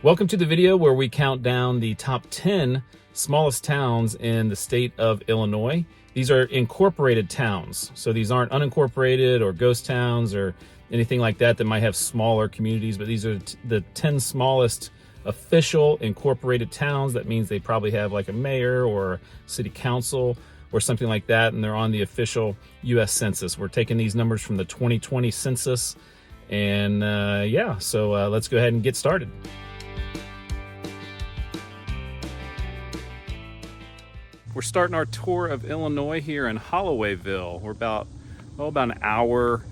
Welcome to the video where we count down the top 10 smallest towns in the state of Illinois. These are incorporated towns, so these aren't unincorporated or ghost towns or anything like that that might have smaller communities, but these are the 10 smallest official incorporated towns. That means they probably have like a mayor or city council or something like that, and they're on the official U.S. Census. We're taking these numbers from the 2020 census, and so let's go ahead and get started. We're starting our tour of Illinois here in Hollowayville. We're about an hour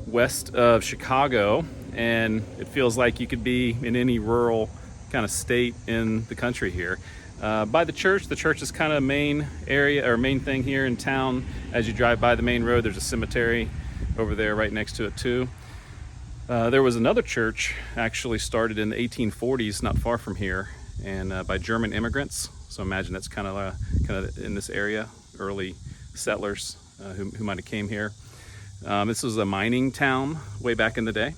west of Chicago, and it feels like you could be in any rural kind of state in the country here. By the church is kind of main area or main thing here in town. As you drive by the main road, there's a cemetery over there right next to it too. There was another church actually started in the 1840s, not far from here, and by German immigrants. So imagine that's kind of in this area, early settlers who might have came here. This was a mining town way back in the day,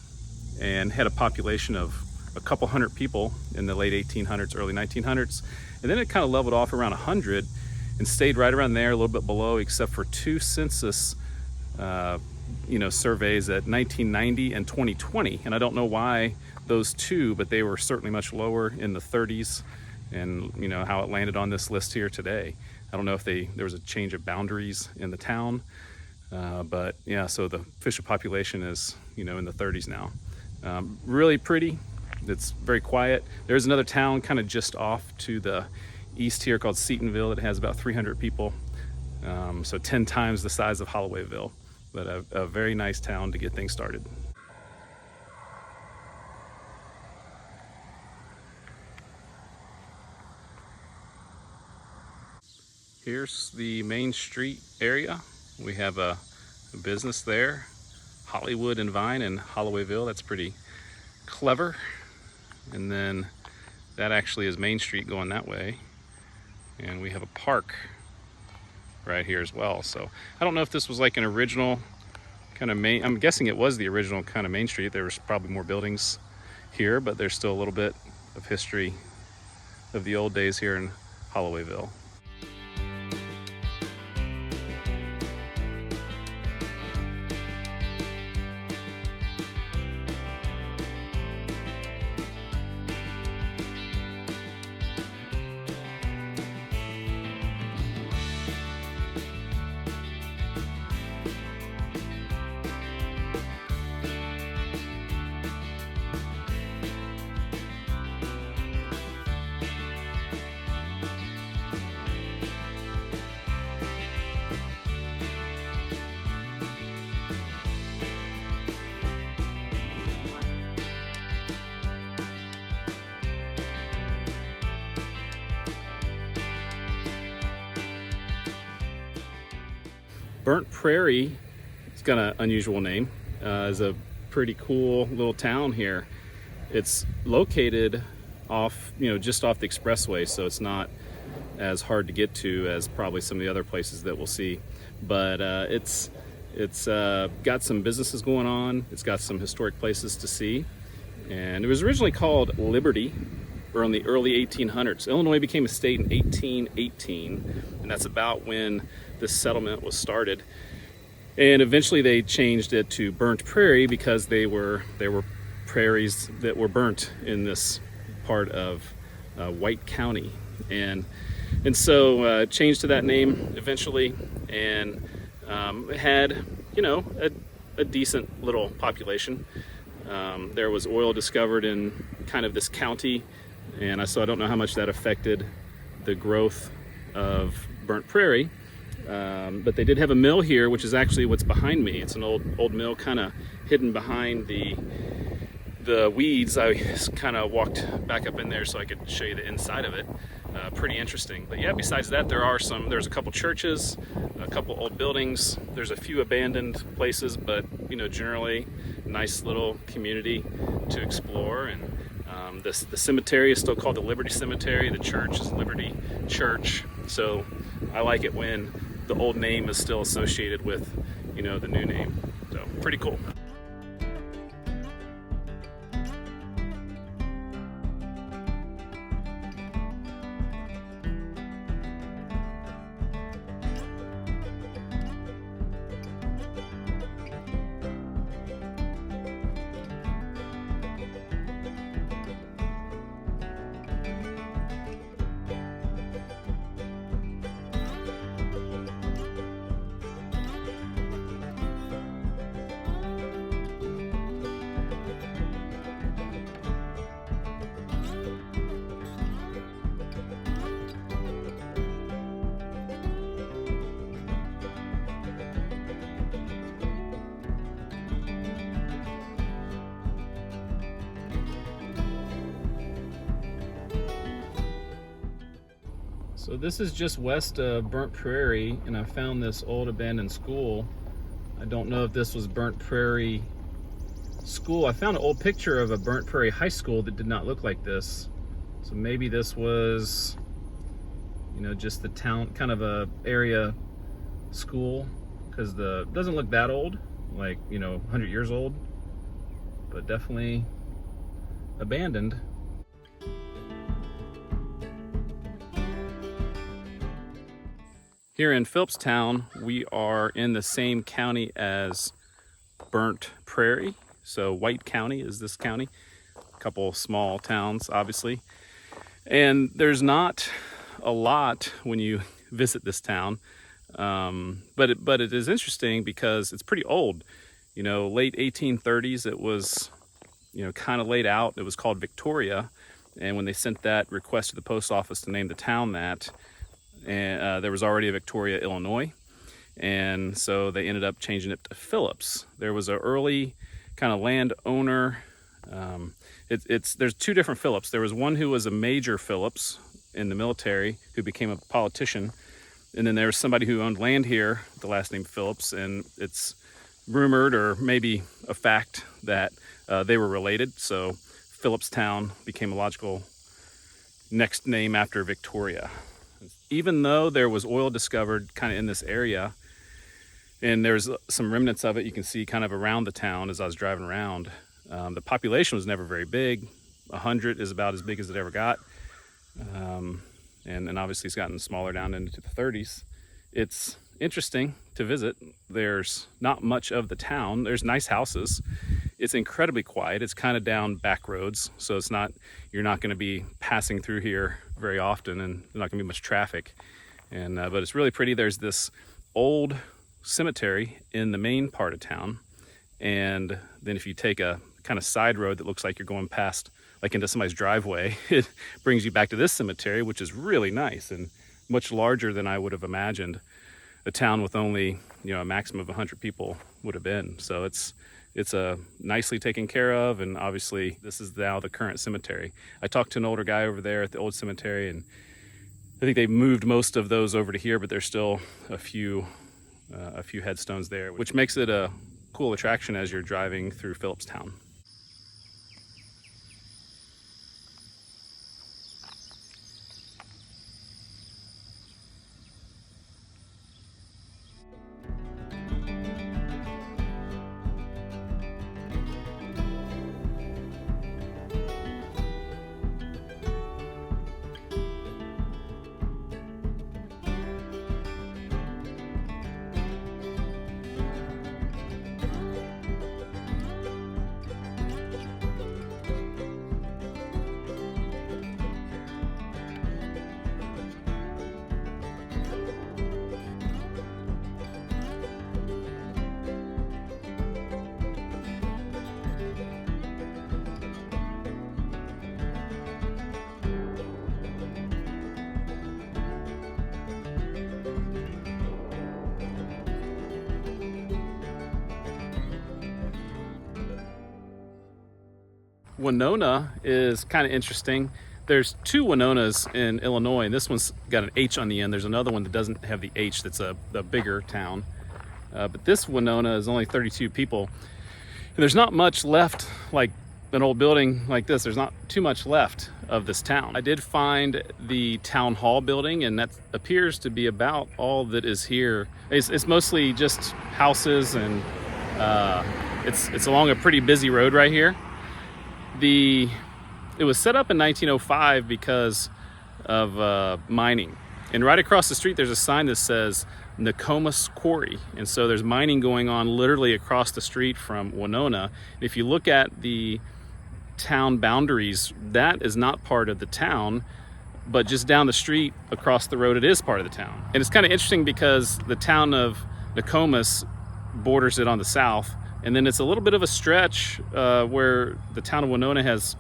and had a population of a couple hundred people in the late 1800s, early 1900s, and then it kind of leveled off around 100 and stayed right around there, a little bit below, except for two census surveys at 1990 and 2020. And I don't know why those two, but they were certainly much lower in the 30s. And how it landed on this list here today. I don't know if there was a change of boundaries in the town, but yeah, so the official population is in the 30s now. Really pretty. It's very quiet. There's another town kind of just off to the east here called Seatonville. It has about 300 people, so 10 times the size of Hollowayville, but a very nice town to get things started. Here's the Main Street area. We have a business there, Hollywood and Vine in Hollowayville. That's pretty clever. And then that actually is Main Street going that way. And we have a park right here as well. So I don't know if this was like an original kind of I'm guessing it was the original kind of Main Street. There was probably more buildings here, but there's still a little bit of history of the old days here in Hollowayville. Burnt Prairie, it's got an unusual name, is a pretty cool little town here. It's located off, just off the expressway, so it's not as hard to get to as probably some of the other places that we'll see. But it's got some businesses going on. It's got some historic places to see. And it was originally called Liberty, or in the early 1800s. Illinois became a state in 1818, and that's about when this settlement was started. And eventually they changed it to Burnt Prairie because there were prairies that were burnt in this part of White County, and so changed to that name eventually, and it had a decent little population. There was oil discovered in kind of this county, and so I don't know how much that affected the growth of Burnt Prairie. But they did have a mill here, which is actually what's behind me. It's an old mill kind of hidden behind the weeds. I kind of walked back up in there so I could show you the inside of it. Pretty interesting. But yeah, besides that, there's a couple churches, a couple old buildings. There's a few abandoned places, but generally nice little community to explore. And the cemetery is still called the Liberty Cemetery. The church is Liberty Church. So I like it when the old name is still associated with the new name. So pretty cool. So this is just west of Burnt Prairie, and I found this old abandoned school. I don't know if this was Burnt Prairie School. I found an old picture of a Burnt Prairie High School that did not look like this. So maybe this was, you know, just the town, kind of a area school, because the doesn't look that old, like, you know, 100 years old, but definitely abandoned. Here in Phillipstown, we are in the same county as Burnt Prairie. So White County is this county. A couple small towns, obviously. And there's not a lot when you visit this town. But it is interesting because it's pretty old. You know, late 1830s, it was, you know, kind of laid out. It was called Victoria. And when they sent that request to the post office to name the town that, and there was already a Victoria, Illinois, and so they ended up changing it to Phillips. There was an early kind of landowner. There's two different Phillips. There was one who was a Major Phillips in the military who became a politician, and then there was somebody who owned land here, the last name Phillips, and it's rumored, or maybe a fact, that they were related. So Phillipstown became a logical next name after Victoria. Even though there was oil discovered kind of in this area, and there's some remnants of it you can see kind of around the town as I was driving around, the population was never very big. 100 is about as big as it ever got. And obviously it's gotten smaller down into the 30s. It's interesting to visit. There's not much of the town. There's nice houses. It's incredibly quiet. It's kind of down back roads, so it's not, you're not going to be passing through here very often, and there's not going to be much traffic. And but it's really pretty. There's this old cemetery in the main part of town, and then if you take a kind of side road that looks like you're going past, like into somebody's driveway, it brings you back to this cemetery, which is really nice and much larger than I would have imagined a town with only, you know, a maximum of 100 people would have been. So it's a nicely taken care of, and obviously this is now the current cemetery. I talked to an older guy over there at the old cemetery, and I think they moved most of those over to here, but there's still a few headstones there, which makes it a cool attraction as you're driving through Phillipstown. Wenonah is kind of interesting. There's two Wenonahs in Illinois, and this one's got an H on the end. There's another one that doesn't have the H, that's a bigger town. But this Wenonah is only 32 people. And there's not much left, like an old building like this. There's not too much left of this town. I did find the town hall building, and that appears to be about all that is here. It's mostly just houses, and it's along a pretty busy road right here. It was set up in 1905 because of mining, and right across the street there's a sign that says Nokomis Quarry, and so there's mining going on literally across the street from Wenonah. And if you look at the town boundaries, that is not part of the town, but just down the street across the road it is part of the town. And it's kind of interesting because the town of Nokomis borders it on the south, and then it's a little bit of a stretch where the town of Wenonah has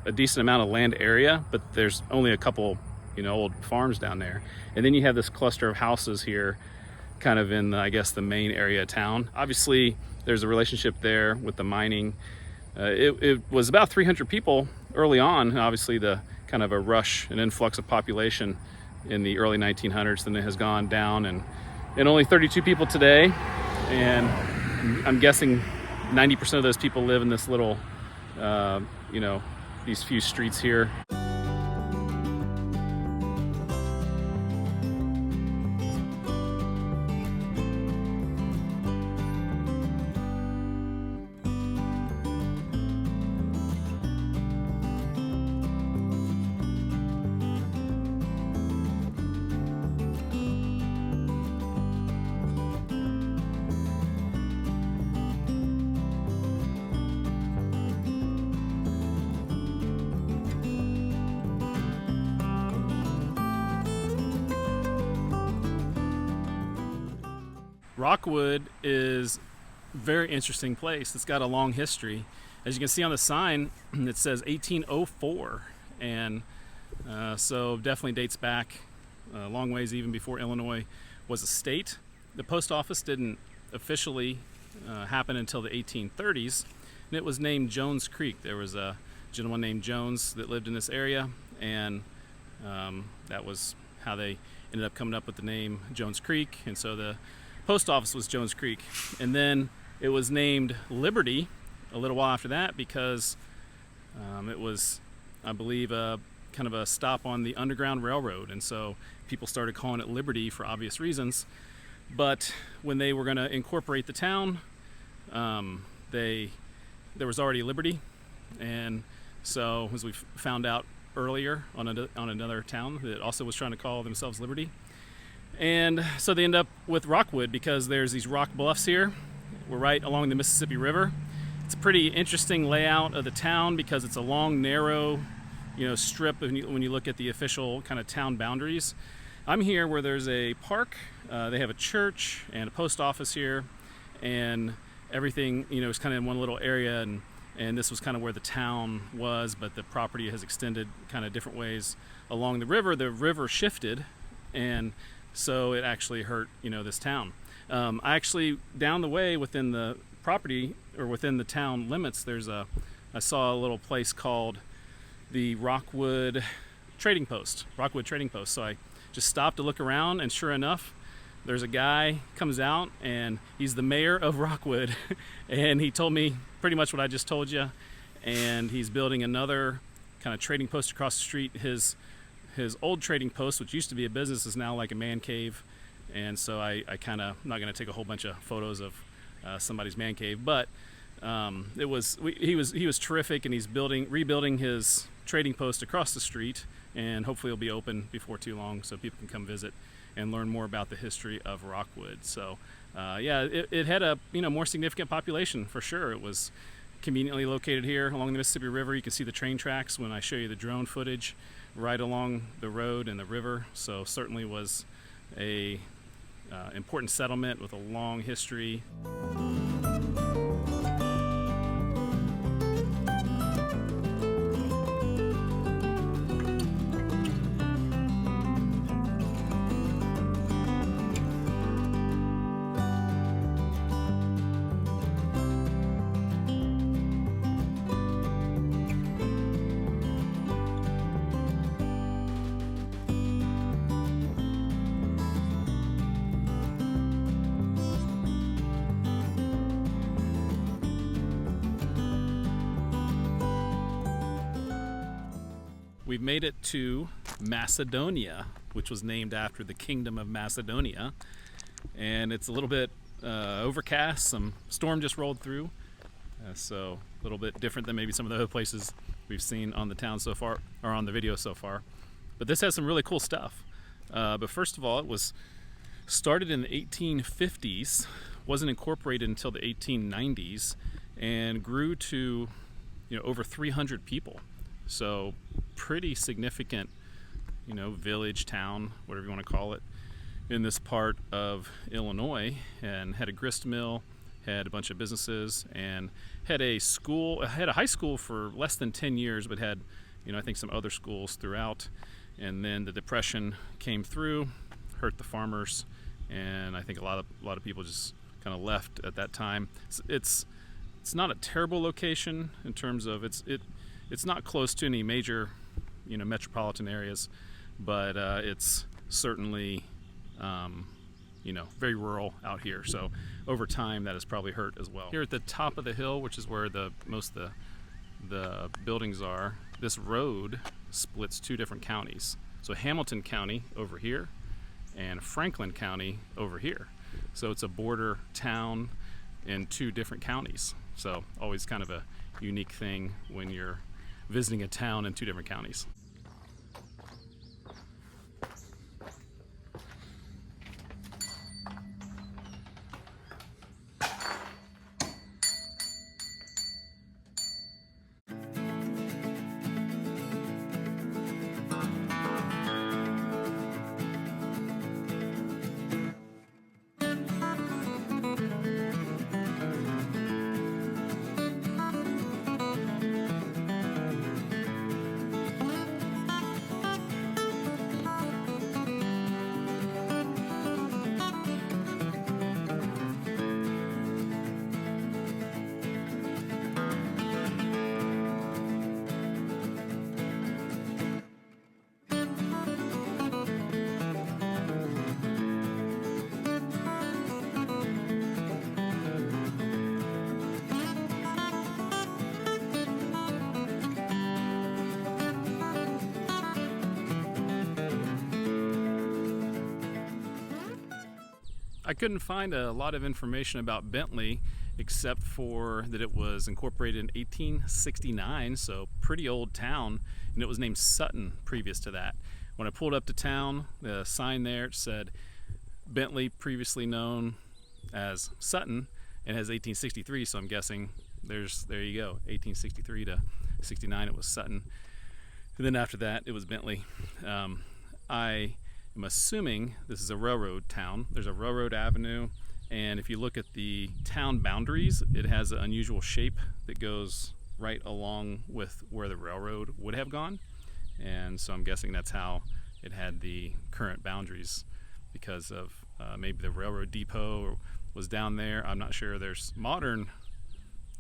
a decent amount of land area, but there's only a couple, you know, old farms down there. And then you have this cluster of houses here, kind of in, I guess, the main area of town. Obviously, there's a relationship there with the mining. It was about 300 people early on, and obviously the kind of a rush, an influx of population in the early 1900s. Then it has gone down, and only 32 people today. And I'm guessing 90% of those people live in this little, you know, these few streets here. Rockwood is a very interesting place. It's got a long history. As you can see on the sign, it says 1804, and so definitely dates back a long ways, even before Illinois was a state. The post office didn't officially happen until the 1830s, and it was named Jones Creek. There was a gentleman named Jones that lived in this area, and that was how they ended up coming up with the name Jones Creek. And so the post office was Jones Creek, and then it was named Liberty a little while after that because it was, I believe, kind of a stop on the Underground Railroad, and so people started calling it Liberty for obvious reasons. But when they were going to incorporate the town, there was already Liberty, and so as we found out earlier on another town that also was trying to call themselves Liberty. And so they end up with Rockwood because there's these rock bluffs here. We're right along the Mississippi River. It's a pretty interesting layout of the town because it's a long, narrow, you know, strip when you look at the official kind of town boundaries. I'm here where there's a park. They have a church and a post office here, and everything, you know, is kind of in one little area, and this was kind of where the town was, but the property has extended kind of different ways along the river. The river shifted, and so it actually hurt, you know, this town. I actually, down the way within the property, or within the town limits, I saw a little place called the Rockwood Trading Post. So I just stopped to look around, and sure enough, there's a guy comes out, and he's the mayor of Rockwood, and he told me pretty much what I just told you, and he's building another kind of trading post across the street. His old trading post, which used to be a business, is now like a man cave, and so I kind of, I'm not going to take a whole bunch of photos of somebody's man cave, but he was terrific, and he's rebuilding his trading post across the street, and hopefully it'll be open before too long so people can come visit and learn more about the history of Rockwood. So yeah, it had a, you know, more significant population for sure. It was conveniently located here along the Mississippi River. You can see the train tracks when I show you the drone footage right along the road and the river. So certainly was a important settlement with a long history. We've made it to Macedonia, which was named after the Kingdom of Macedonia, and it's a little bit overcast. Some storm just rolled through, so a little bit different than maybe some of the other places we've seen on the town so far, or on the video so far. But this has some really cool stuff. But first of all, it was started in the 1850s, wasn't incorporated until the 1890s, and grew to, you know, over 300 people. So pretty significant, you know, village, town, whatever you want to call it, in this part of Illinois, and had a grist mill, had a bunch of businesses, and had a high school for less than 10 years, but had, you know, I think some other schools throughout. And then the Depression came through, hurt the farmers, and I think a lot of people just kind of left at that time. It's not a terrible location in terms of it's not close to any major, you know, metropolitan areas, but it's certainly, you know, very rural out here. So over time, that has probably hurt as well. Here at the top of the hill, which is where most of the buildings are, this road splits 2 different counties. So Hamilton County over here and Franklin County over here. So it's a border town in 2 different counties. So always kind of a unique thing when you're visiting a town in 2 different counties. I couldn't find a lot of information about Bentley except for that it was incorporated in 1869, so pretty old town, and it was named Sutton previous to that. When I pulled up to town, the sign there said Bentley, previously known as Sutton, and has 1863, so I'm guessing there you go, 1863 to 69 it was Sutton. And then after that it was Bentley. I'm assuming this is a railroad town. There's a railroad avenue, and if you look at the town boundaries, it has an unusual shape that goes right along with where the railroad would have gone. And so I'm guessing that's how it had the current boundaries, because of maybe the railroad depot was down there. I'm not sure. There's modern,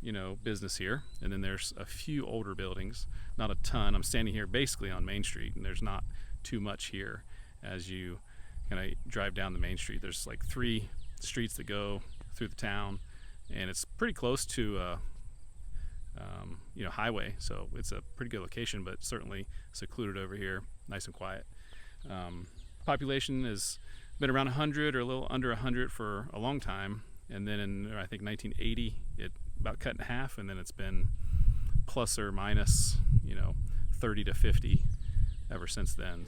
you know, business here, and then there's a few older buildings, not a ton. I'm standing here basically on Main Street, and there's not too much here. As you kind of drive down the main street, there's like 3 streets that go through the town, and it's pretty close to you know, highway, so it's a pretty good location, but certainly secluded over here, nice and quiet. Population has been around 100 or a little under 100 for a long time, and then in I think 1980 it about cut in half, and then it's been plus or minus, you know, 30 to 50 ever since then.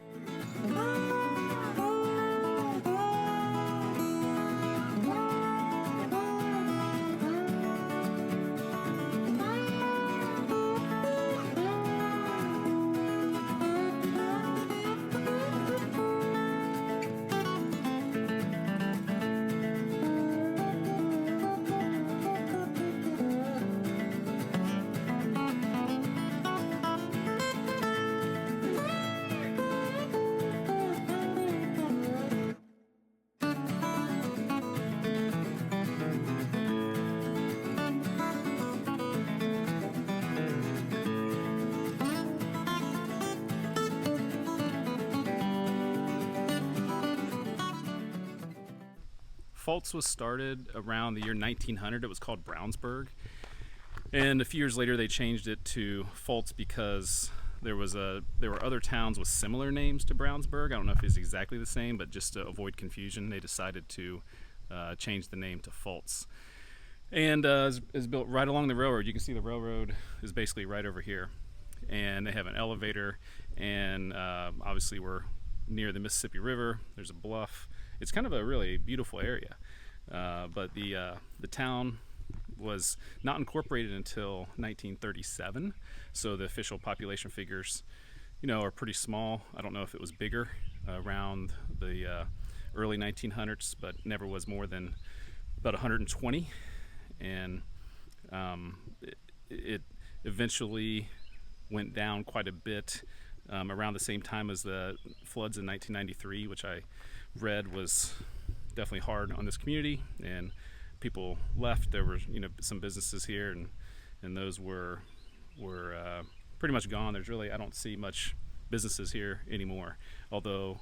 Fults was started around the year 1900. It was called Brownsburg, and a few years later they changed it to Fults because there were other towns with similar names to Brownsburg. I don't know if it's exactly the same, but just to avoid confusion, they decided to change the name to Fults. And is built right along the railroad. You can see the railroad is basically right over here, and they have an elevator, and obviously we're near the Mississippi River. There's a bluff. It's kind of a really beautiful area, but the town was not incorporated until 1937, so the official population figures, you know, are pretty small. I don't know if it was bigger around the early 1900s, but never was more than about 120, and it eventually went down quite a bit around the same time as the floods in 1993, which I read was definitely hard on this community, and people left. There were, you know, some businesses here, and those were pretty much gone. There's really, I don't see much businesses here anymore, although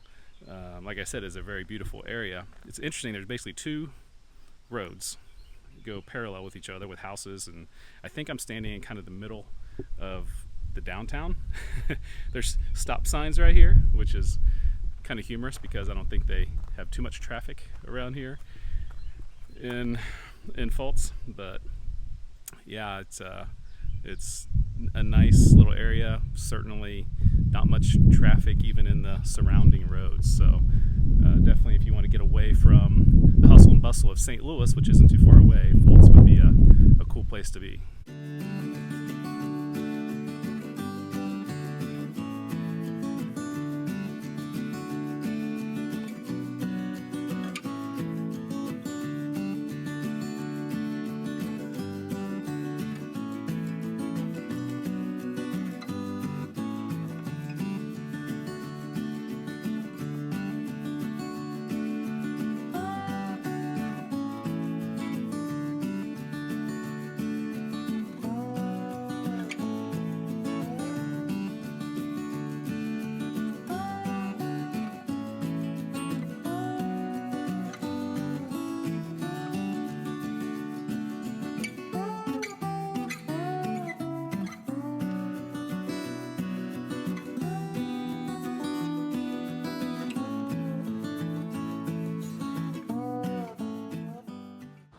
like I said, is a very beautiful area. It's interesting, there's basically two roads go parallel with each other with houses, and I think I'm standing in kind of the middle of the downtown. There's stop signs right here, which is kind of humorous because I don't think they have too much traffic around here in Fults, but yeah, it's a nice little area. Certainly not much traffic even in the surrounding roads, so definitely if you want to get away from the hustle and bustle of St. Louis, which isn't too far away, Fults would be a cool place to be.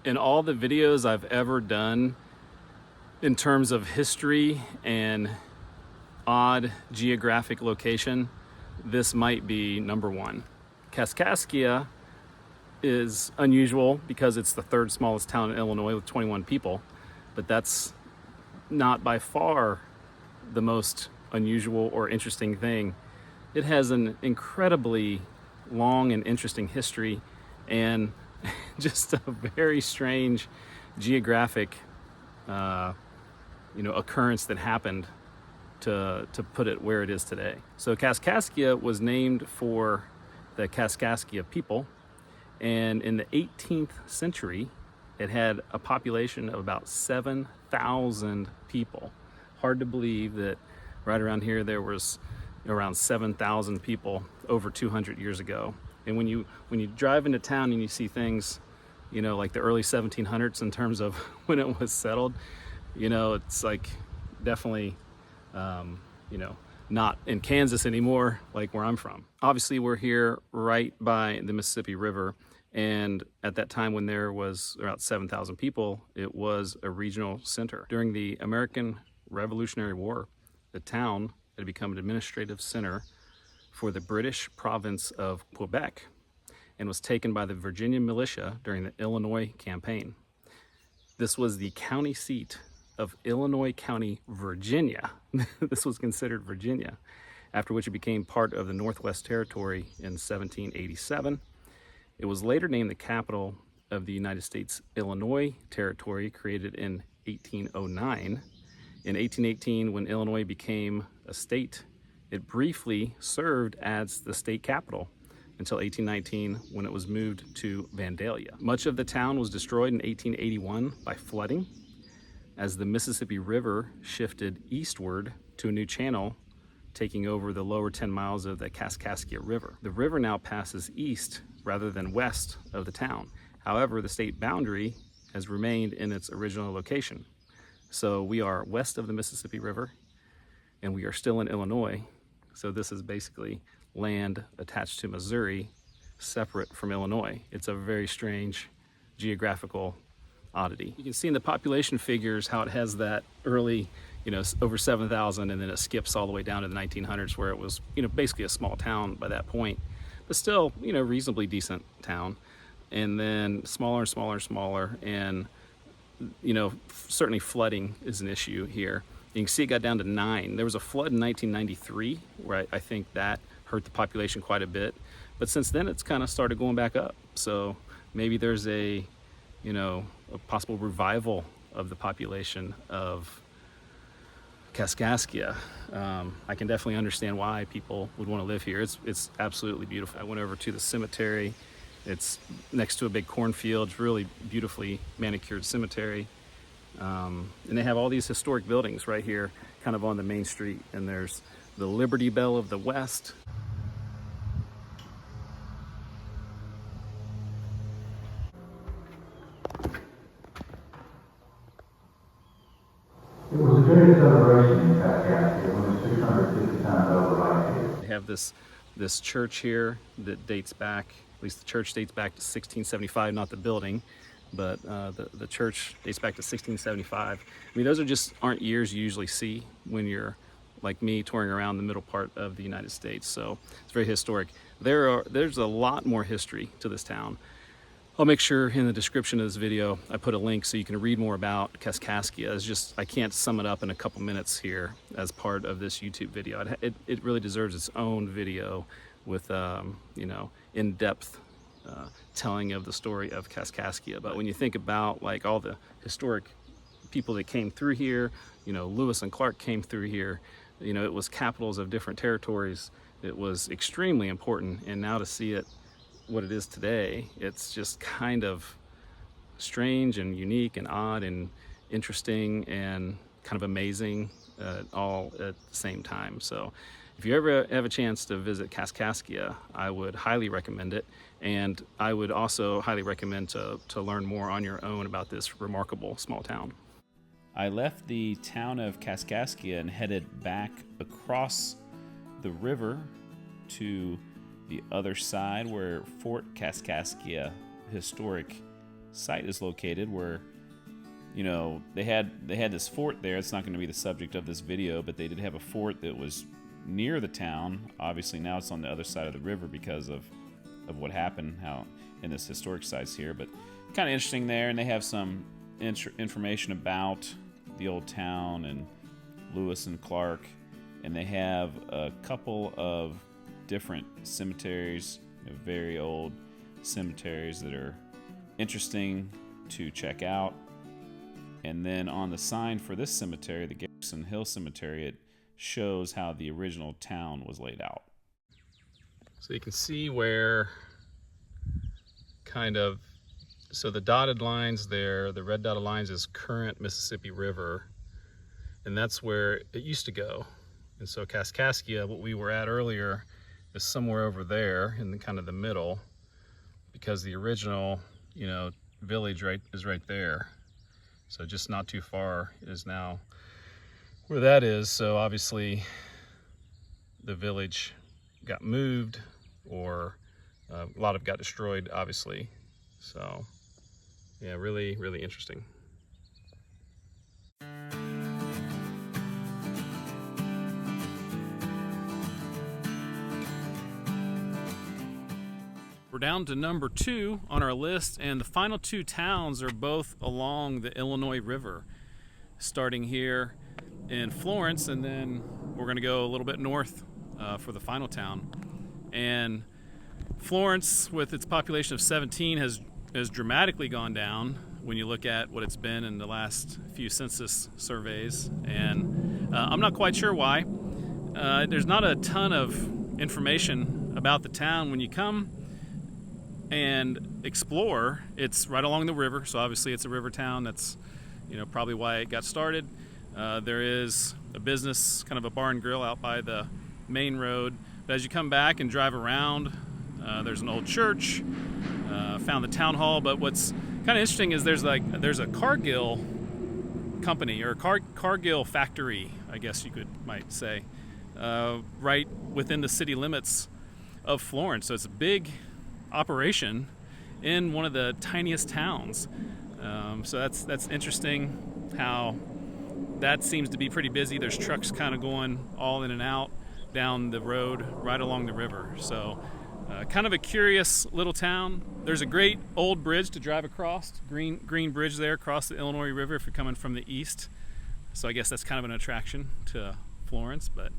In all the videos I've ever done in terms of history and odd geographic location, this might be number one. Kaskaskia is unusual because it's the third smallest town in Illinois with 21 people, but that's not by far the most unusual or interesting thing. It has an incredibly long and interesting history and just a very strange geographic occurrence that happened to put it where it is today. So Kaskaskia was named for the Kaskaskia people, and in the 18th century it had a population of about 7,000 people. Hard to believe that right around here there was around 7,000 people over 200 years ago. And when you drive into town and you see things, like the early 1700s in terms of when it was settled, it's like definitely, not in Kansas anymore, like where I'm from. Obviously, we're here right by the Mississippi River. And at that time when there was about 7,000 people, it was a regional center. During the American Revolutionary War, the town had become an administrative center for the British province of Quebec and was taken by the Virginia militia during the Illinois campaign. This was the county seat of Illinois County, Virginia. This was considered Virginia, after which it became part of the Northwest Territory in 1787. It was later named the capital of the United States Illinois Territory, created in 1809. In 1818, when Illinois became a state, it briefly served as the state capital until 1819, when it was moved to Vandalia. Much of the town was destroyed in 1881 by flooding, as the Mississippi River shifted eastward to a new channel, taking over the lower 10 miles of the Kaskaskia River. The river now passes east rather than west of the town. However, the state boundary has remained in its original location. So we are west of the Mississippi River, and we are still in Illinois. So this is basically land attached to Missouri, separate from Illinois. It's a very strange geographical oddity. You can see in the population figures how it has that early, over 7,000, and then it skips all the way down to the 1900s where it was, basically a small town by that point, but still, reasonably decent town. And then smaller and smaller and smaller, and, certainly flooding is an issue here. You can see it got down to 9. There was a flood in 1993 where I think that hurt the population quite a bit. But since then, it's kind of started going back up. So maybe there's a possible revival of the population of Kaskaskia. I can definitely understand why people would want to live here. It's absolutely beautiful. I went over to the cemetery. It's next to a big cornfield. It's really beautifully manicured cemetery. And they have all these historic buildings right here, kind of on the main street. And there's the Liberty Bell of the West. It was a great celebration in Kaskaskia when the 650 tons over last year. They have this church here that dates back, at least the church dates back to 1675, not the building, but the church dates back to 1675. I mean, those aren't years you usually see when you're like me touring around the middle part of the United States. So it's very historic. There's a lot more history to this town. I'll make sure in the description of this video I put a link so you can read more about Kaskaskia. I can't sum it up in a couple minutes here as part of this YouTube video. It really deserves its own video with in-depth telling of the story of Kaskaskia. But when you think about like all the historic people that came through here, Lewis and Clark came through here, it was capitals of different territories. It was extremely important, and now to see it what it is today, it's just kind of strange and unique and odd and interesting and kind of amazing all at the same time. So if you ever have a chance to visit Kaskaskia, I would highly recommend it, and I would also highly recommend to learn more on your own about this remarkable small town. I left the town of Kaskaskia and headed back across the river to the other side where Fort Kaskaskia historic site is located, where they had this fort there. It's not going to be the subject of this video, but they did have a fort that was near the town. Obviously now it's on the other side of the river because of what happened in this historic sites here, but kind of interesting there. And they have some information about the old town and Lewis and Clark, and they have a couple of different cemeteries, very old cemeteries that are interesting to check out. And then on the sign for this cemetery, the Garrison Hill Cemetery, it shows how the original town was laid out. So you can see where so the dotted lines there, the red dotted lines is current Mississippi River, and that's where it used to go. And so Kaskaskia, what we were at earlier, is somewhere over there in the middle, because the original, village is right there. So just not too far is now where that is. So obviously the village got moved, or a lot of it got destroyed, obviously. So yeah, really, really interesting. We're down to number 2 on our list, and the final 2 towns are both along the Illinois River, starting here in Florence, and then we're going to go a little bit north for the final town. And Florence, with its population of 17, has dramatically gone down when you look at what it's been in the last few census surveys, and I'm not quite sure why. There's not a ton of information about the town. When you come and explore, it's right along the river, so obviously it's a river town. That's probably why it got started. There is a business, kind of a bar and grill out by the main road, but as you come back and drive around, there's an old church, found the town hall. But what's kind of interesting is there's a Cargill company, or Cargill factory, I guess you might say, right within the city limits of Florence. So it's a big operation in one of the tiniest towns. So that's interesting how that seems to be pretty busy. There's trucks kind of going all in and out down the road right along the river. So kind of a curious little town. There's a great old bridge to drive across, green bridge there across the Illinois River if you're coming from the east. So I guess that's kind of an attraction to Florence. But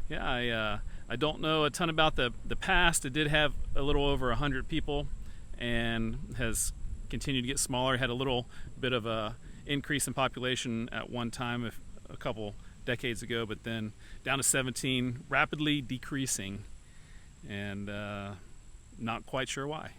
yeah, I don't know a ton about the past. It did have a little over 100 people and has continued to get smaller. It had a little bit of a increase in population at one time, a couple decades ago, but then down to 17, rapidly decreasing, and not quite sure why.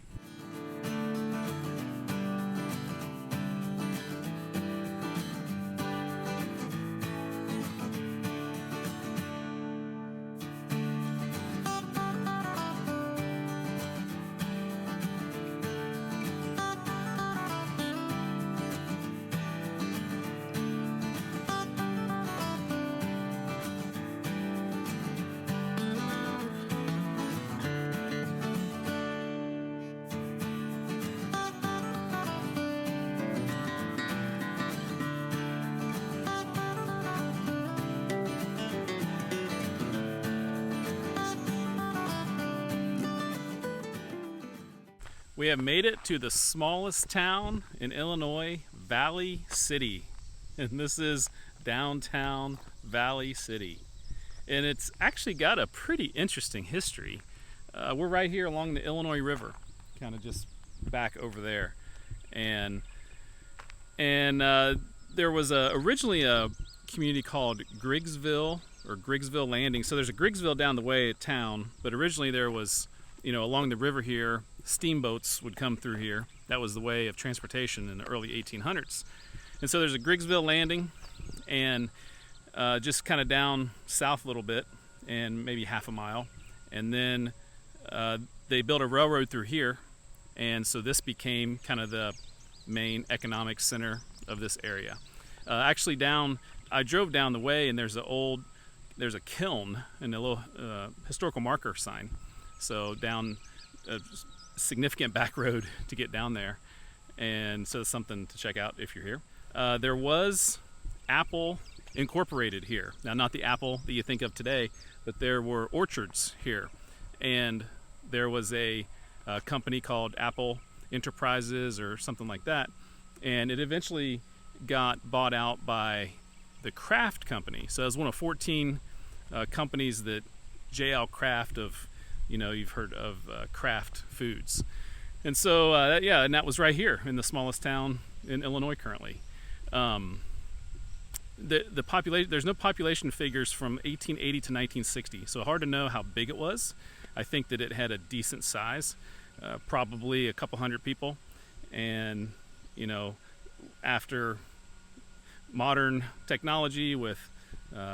We have made it to the smallest town in Illinois, Valley City. And this is downtown Valley City. And it's actually got a pretty interesting history. We're right here along the Illinois River, kind of just back over there. And there was originally a community called Griggsville or Griggsville Landing. So there's a Griggsville down the way at town, but originally there was, along the river here, steamboats would come through here. That was the way of transportation in the early 1800s. And so there's a Griggsville Landing, and just kind of down south a little bit, and maybe half a mile. And then they built a railroad through here, and so this became kind of the main economic center of this area. Actually, I drove down the way, and there's a kiln and a little historical marker sign. So down a significant back road to get down there, and so it's something to check out if you're here. There was Apple Incorporated here. Now, not the Apple that you think of today, but there were orchards here, and there was a company called Apple Enterprises or something like that, and it eventually got bought out by the Kraft Company. So it was one of 14 companies that J.L. Kraft of, you've heard of Kraft Foods. And so, and that was right here in the smallest town in Illinois currently. The population, there's no population figures from 1880 to 1960, so hard to know how big it was. I think that it had a decent size, probably a couple hundred people. And, after modern technology with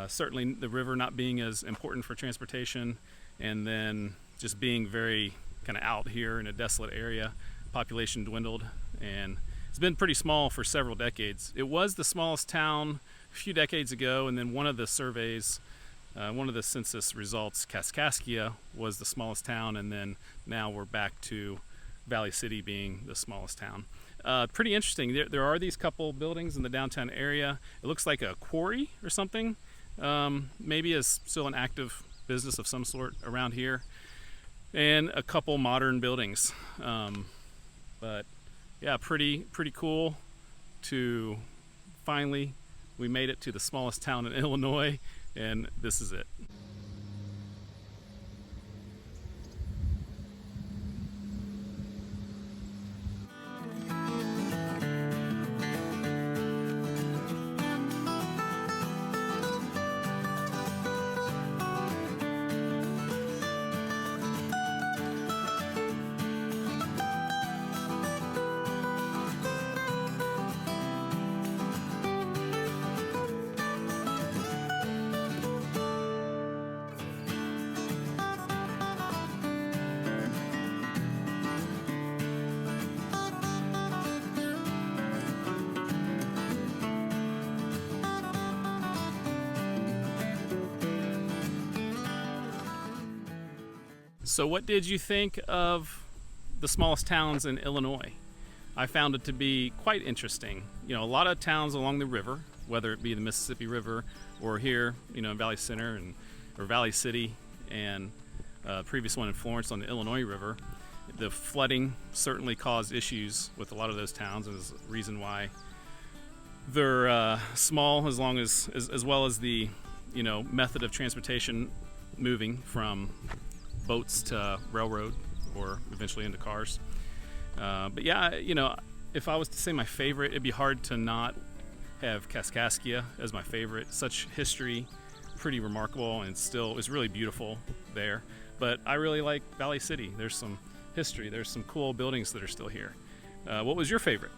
certainly the river not being as important for transportation, and then just being very kind of out here in a desolate area, population dwindled, and it's been pretty small for several decades. It was the smallest town a few decades ago, and then one of the surveys, one of the census results, Kaskaskia was the smallest town, and then now we're back to Valley City being the smallest town. Pretty interesting. There are these couple buildings in the downtown area. It looks like a quarry or something. Maybe is still an active business of some sort around here, and a couple modern buildings. But yeah, pretty cool to finally, we made it to the smallest town in Illinois, and this is it. So what did you think of the smallest towns in Illinois? I found it to be quite interesting. A lot of towns along the river, whether it be the Mississippi River or here, in Valley Center or Valley City, and previous one in Florence on the Illinois River, the flooding certainly caused issues with a lot of those towns, and is a reason why they're small, as well as the method of transportation moving from boats to railroad or eventually into cars. But yeah, if I was to say my favorite, it'd be hard to not have Kaskaskia as my favorite. Such history, pretty remarkable, and it's really beautiful there. But I really like Valley City. There's some history. There's some cool buildings that are still here. What was your favorite?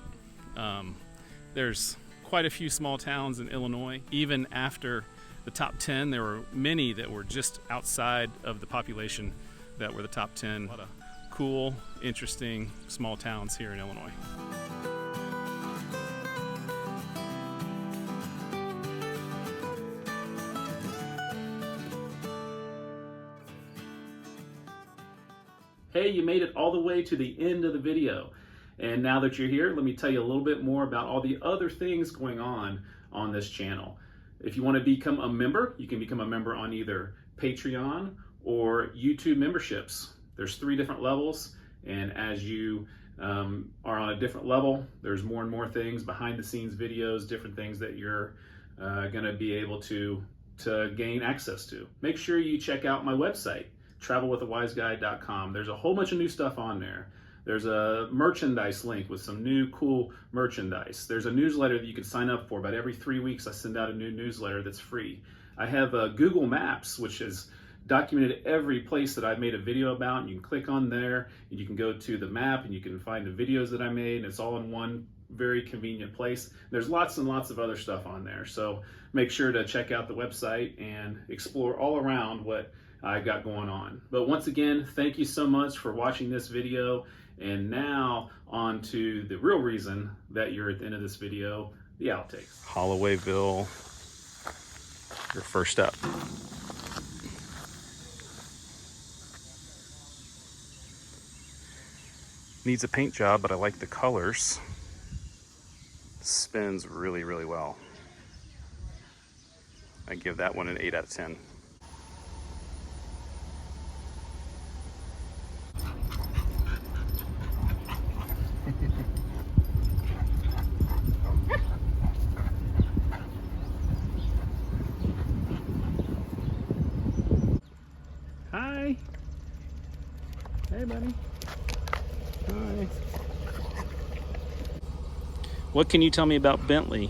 There's quite a few small towns in Illinois. Even after the top 10, there were many that were just outside of the population that were the top 10. A lot of cool, interesting small towns here in Illinois. Hey, you made it all the way to the end of the video. And now that you're here, let me tell you a little bit more about all the other things going on this channel. If you want to become a member, you can become a member on either Patreon or YouTube memberships. There's 3 different levels, and as you are on a different level. There's more and more things, behind the scenes videos, different things that you're going to be able to gain access to. Make sure you check out my website, travelwithawiseguy.com. There's a whole bunch of new stuff on there. There's a merchandise link with some new cool merchandise. There's a newsletter that you can sign up for. About every 3 weeks, I send out a new newsletter that's free. I have Google Maps, which has documented every place that I've made a video about. And you can click on there, and you can go to the map, and you can find the videos that I made, and it's all in one very convenient place. There's lots and lots of other stuff on there. So make sure to check out the website and explore all around what I got going on. But once again, thank you so much for watching this video. And now on to the real reason that you're at the end of this video, the outtakes. Hollowayville, your first up. Needs a paint job, but I like the colors. Spins really, really well. I give that one an 8 out of 10. Hi. Hey, buddy. Hi. What can you tell me about Bentley?